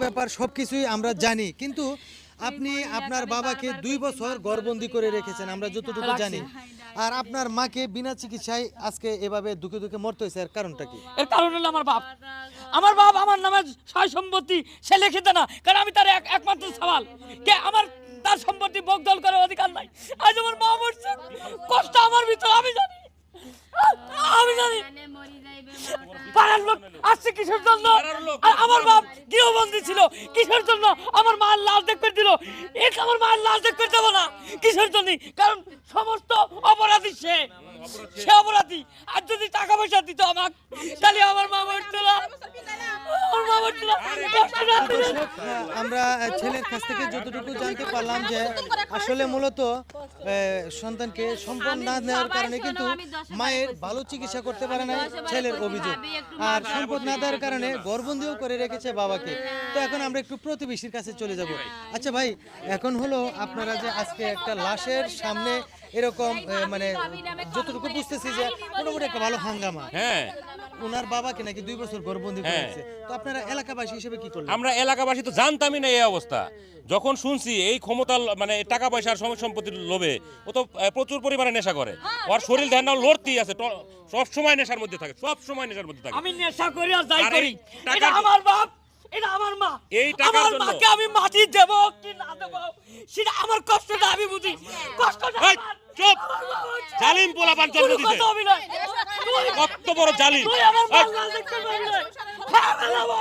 ব্যাপার সবকিছুই আমরা জানি, কিন্তু আপনি আপনার বাবাকে 2 বছর ঘরবন্দি করে রেখেছেন আমরা যতটুকু জানি, আর আপনার মাকে বিনা চিকিৎসায় আজকে এভাবে দুঃখে দুঃখে মরতে হয়েছে। এর কারণটা কি? এর কারণ হলো আমার বাপ আমার নামে সয় সম্পত্তি সে লিখে দেয় না, কারণ আমি তার একমাত্র সওয়াল কে আমার তার সম্পত্তি বকদল করার অধিকার নাই। আজ আমার মা মরছে, কষ্ট আমার ভিতর আমি জানি। পাড়ার লোক আসছে কিসের জন্য? আর আমার বাপ গৃহবন্দী ছিল কিসের জন্য? আমার মায়ের লাশ দেখতে দিল, আমার মায়ের লাশ দেখতে দেবো না কিসের জন্য? কারণ সমস্ত অপরাধী সে অপরাধী। আর যদি টাকা পয়সা দিত আমাকে, তাহলে আমার মা মরতো না, আমার মা মরতো না। আমরা ছেলের কাছ থেকে যতটুকু জানতে পারলাম যে আসলে মূলত সন্তানকে সম্পদ না দেওয়ার কারণে কিন্তু মায়ের ভালো চিকিৎসা করতে পারে না ছেলের অভিযোগ, আর সম্পদ না দেওয়ার কারণে ঘরবন্দিও করে রেখেছে বাবাকে। তো এখন আমরা একটু প্রতিবেশীর কাছে চলে যাব। আচ্ছা ভাই, এখন হলো আপনারা যে আজকে একটা লাশের সামনে এরকম মানে যতটুকু বুঝতেছি যে মোটামুটি একটা ভালো হাঙ্গামা, হ্যাঁ ওনার বাবাকে নাকি 2 বছর ঘরবন্দি করেছে, তো আপনারা এলাকাবাসী হিসেবে কি করলেন? আমরা এলাকাবাসী তো জানতামই না এই অবস্থা। যখন শুনছি এই ক্ষমতা মানে টাকা পয়সার সম্পত্তির লোভে ও তো প্রচুর পরিমাণে নেশা করে, ওর শরীর ধ্যান লড়তেই আছে, সব সময় নেশার মধ্যে থাকে, সব সময় নেশার মধ্যে থাকে। আমি নেশা করি আর যাই করি, এটা আমার বাপ, এটা আমার মা। এই টাকার জন্য মাকে আমি মাটি দেব কি না দেব সেটা আমার কষ্টটা আমি বুঝি। কষ্টটা চুপ, জালিম পোলাপান জন্ম দিতে, কত বড় জালিম। তুই আমার বাংলা দেখতে পারবি না, খায় ফেলাবো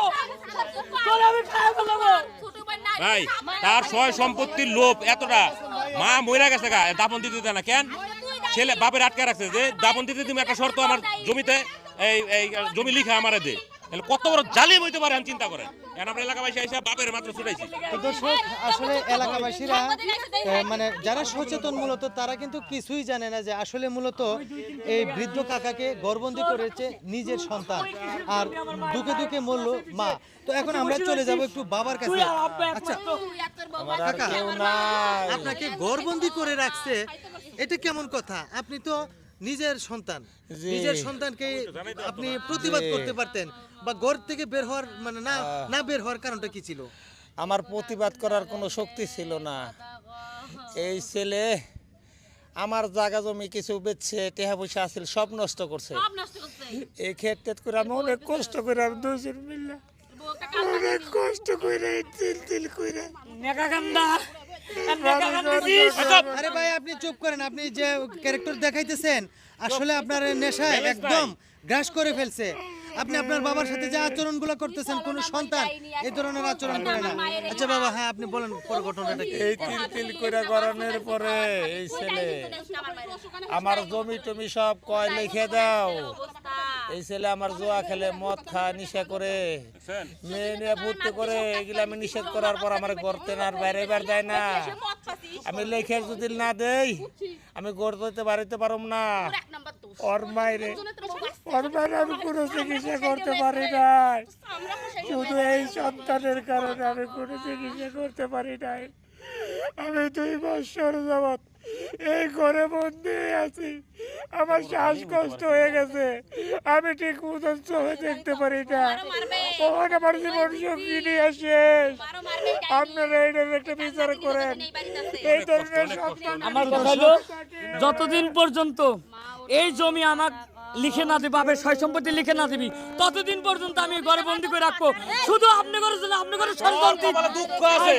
তোরে, আমি খায় ফেলাবো। ভাই তার সয় সম্পত্তির লোভ এতটা, মা মইরা গেছে গা, দাপন দিতে দেয় না কেন? ছেলে বাপের আটকে রাখছে যে দাপন দিতে তুমি একটা শর্ত আমার জমিতে এই জমি লিখা আমারে দে। কত বড় জালিম হইতে পারে আমি চিন্তা করেন। আমরা এলাকাবাসী এসে বাপের মাত্র ছুটাইছি। দর্শক, আসলে এলাকাবাসীরা মানে যারা সচেতন মূলত তারা কিন্তু কিছুই জানে না যে আসলে মূলত এই বৃদ্ধ কাকাকে ঘরবন্দি করেছে নিজের সন্তান, আর দুঃখে দুঃখে মরল মা। তো এখন আমরা চলে যাব একটু বাবার কাছে। আচ্ছা কাকা, আপনাকে ঘরবন্দি করে রাখছে, এটা কেমন কথা? আপনি তো নিজের সন্তান, নিজের সন্তানকে আপনি প্রতিবাদ করতে পারতেন, বা ঘর থেকে বের হওয়ার মানে না বের হওয়ার কারণটা কি ছিল? আমার প্রতিবাদ করার কোনো শক্তি ছিল না। এই ছেলে আমার জায়গা জমি কিছু বেচছে, টাকা পয়সা আছিল, সব নষ্ট করছে। এই ক্ষেত্রে করে আমি অনেক কষ্ট করে, আমি দুজন মিলে অনেক কষ্ট করে তিল করে আরে ভাই আপনি চুপ করেন, আপনি যে ক্যারেক্টার দেখাইতেছেন আসলে আপনার নেশায় একদম গ্রাস করে ফেলছে। আপনি আপনার বাবার সাথে যে আচরণগুলো করতেছেন, কোন সন্তান এই ধরনের আচরণ করে না। আচ্ছা বাবা, হ্যাঁ আপনি বলেন পরে ঘটনাটা কি? এই তিল করে করানোর পরে এই ছেলে আমার জমি টমি সব কয় লিখে দাও। এই ছেলে আমার জুয়া খেলে, মদ খায়, নিশা করে, মেয়ে নিয়ে ভর্তি করে, এগুলো আমি নিষেধ করার পর আমার গড়তে না, বাইরে বার যায় না। আমি লেখে যদি না দেই আমি গড়তে বাড়িতে পারব না। ওর মায়ের আমি কোনো চিকিৎসা করতে পারি নাই, শুধু এই সন্তানের কারণে আমি কোনো চিকিৎসা করতে পারি নাই। আমি 2 বছর যাবৎ এই ঘরে বন্দি আছি, আমার শ্বাসকষ্ট হয়ে গেছে, আমি ঠিক মতন চোখে দেখতে পারি না। ওখানে আমার জীবন সঙ্গী নিয়ে শেষ। আপনারা এটা একটা বিচার করেন। এই ধরনের আমার কথা হলো, যতদিন পর্যন্ত এই জমি আমার লিখে না দিবি, বাপের সয় সম্পত্তি লিখে না দিবি, ততদিন পর্যন্ত আমি ঘরে বন্দি করে রাখবো। শুধু আপনি করে আপনি করে দুঃখ আছে,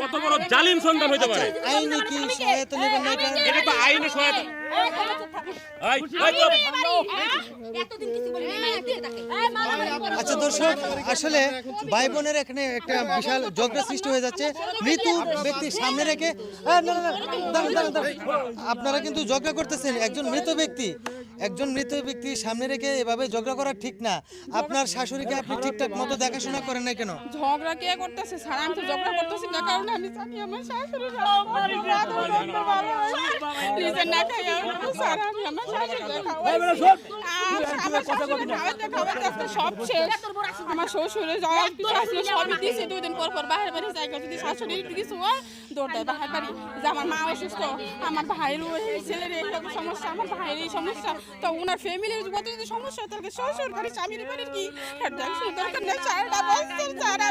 কত বড় জালিম সন্তান হইতে পারে। আইনি কি সহায়তা নেবেন না? এটা তো আইনি সহায়তা। আচ্ছা দর্শক, আসলে ভাই বোনের এখানে একটা বিশাল ঝগড়া সৃষ্টি হয়ে যাচ্ছে। মৃত ব্যক্তি সামনে রেখে আপনারা কিন্তু ঝগড়া করতেছেন। একজন মৃত ব্যক্তি সামনে রেখে এভাবে ঝগড়া করা ঠিক না। আপনার শাশুড়িকে আপনি ঠিকঠাক মতো দেখাশোনা করেন না কেন? ঝগড়া কে করতেছে? স্যার আমি তো ঝগড়া করতেছি না, কারণ আমি জানি আমার শাশুড়ি নিজে না খাই, স্যার আমি আমার শাশুড়ি সব শেষ। আমার শ্বশুরে যাওয়া সবই দিয়েছে, 2 দিন পর বাহির বাড়ি জায়গা যদি শাশুড়ির কিছু হয় দৌড় দেয় বাহির বাড়ি, যে আমার মা অসুস্থ, আমার ভাইয়ের ছেলের একটা সমস্যা, আমার ভাইয়ের এই সমস্যা, তো ওনার ফ্যামিলির যত যদি সমস্যা হয় তাহলে শ্বশুর বাড়ি স্বামীর বাড়ির কি দেখাশোনার দরকার নেই। 4টা বছর ছাড়া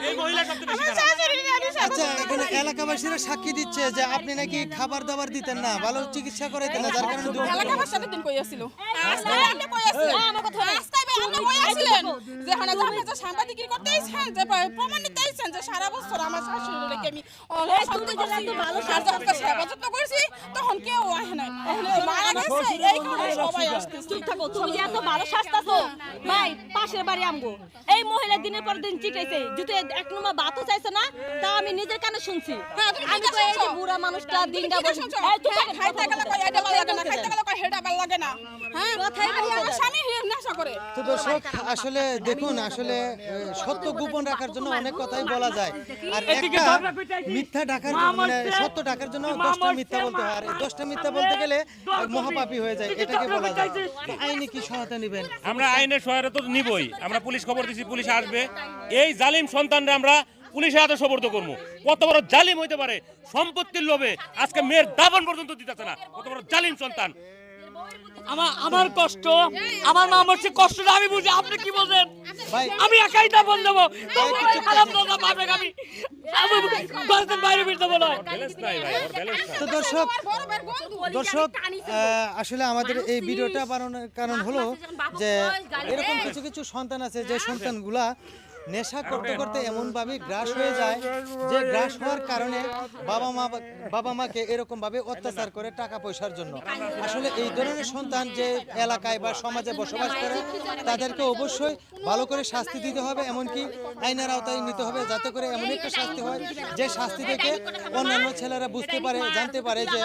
আমার শাশুড়ি জানি আচ্ছা এখানে এলাকাবাসীরা সাক্ষী দিচ্ছে যে আপনি নাকি খাবার দাবার দিতেন না, ভালো চিকিৎসা করাইতেন না, যার কারণে দুর্নীতি এলাকার সাথে দিন কইয়াছিল রাস্তায় আপনি কইয়াছিলেন আমার কথা রাস্তায় আপনি কইয়াছিলেন যে হানা যে আপনি যে সাংবাদিকি করতেইছেন যে প্রমাণ দিতেইছেন যে সারা বছর আমার শাশুড়ির রেখে আমি শান্তি করছি ভালো সাহায্য সেবা যত্ন করছি তখন কেউ আসে না মারা গেছে এই কারণে সবাই আসতেছে। চুপ থাকো, তুমি যে এত ভালো শাস্তাছো ভাই, পাশের বাড়ি আমগো এই মহিলা দিনের পর দিন চিটাইছে, যদি এক নম্বর ভাতও চাইছে না তা আমি নিজের কানে শুনছি। আমি তো এই যে বুড়া মানুষটা দিনটা বসে খাইতে গেলে কই এটা ভালো লাগে না, খাইতে গেলে কই হেটা ভালো লাগে না। হ্যাঁ কথাই বলি আমার স্বামী নেশা করে। তো দর্শক আসলে দেখুন আসলে সত্য গোপন রাখার জন্য অনেক কথাই বলা যায়, আর একটা মিথ্যা ঢাকার মানে সত্য ঢাকার জন্য 10টা মিথ্যা বলতে হয়, আর 10টা মিথ্যা বলতে গেলে মহাপাপী হয়ে যায়, এটাকে বলা যায়। আইনি কি সহায়তা নেবেন? আমরা আইনের সহায়তা তো নিবই, আমরা পুলিশ খবর দিছি, পুলিশ আসবে। এই জালিম সন্তানরা আমরা পুলিশের হাতে সোপর্দ করবো। কত বড় জালিম হইতে পারে, সম্পত্তির লোভে আজকে মেয়ের দাফন পর্যন্ত দিতেছে না, কত বড় জালিম সন্তান। আমার কষ্ট, আমার মা মরছে, কষ্টটা আমি বুঝি, আপনি কি বলেন? ভাই আমি একাই দাফন দেবো, খারাপ দাদা পাবে, আমি বাড়িতে বাইরে বেরোতে বলো। ব্যালেন্স নাই ভাই, ওর ব্যালেন্স নাই। তো দর্শক আসলে আমাদের এই ভিডিওটা বানানোর কারণ হলো যে এরকম কিছু কিছু সন্তান আছে যে সন্তানগুলা নেশা করতে করতে এমনভাবে গ্রাস হয়ে যায় যে গ্রাস হওয়ার কারণে বাবা মাকে এরকম ভাবে অত্যাচার করে টাকা পয়সার জন্য। আসলে এই ধরনের সন্তান যে এলাকায় বা সমাজে বসবাস করে তাদেরকে অবশ্যই ভালো করে শাস্তি দিতে হবে, এমনকি আইনের আওতায় নিতে হবে, যাতে করে এমন একটা শাস্তি হয় যে শাস্তি থেকে অন্যান্য ছেলেরা বুঝতে পারে, জানতে পারে যে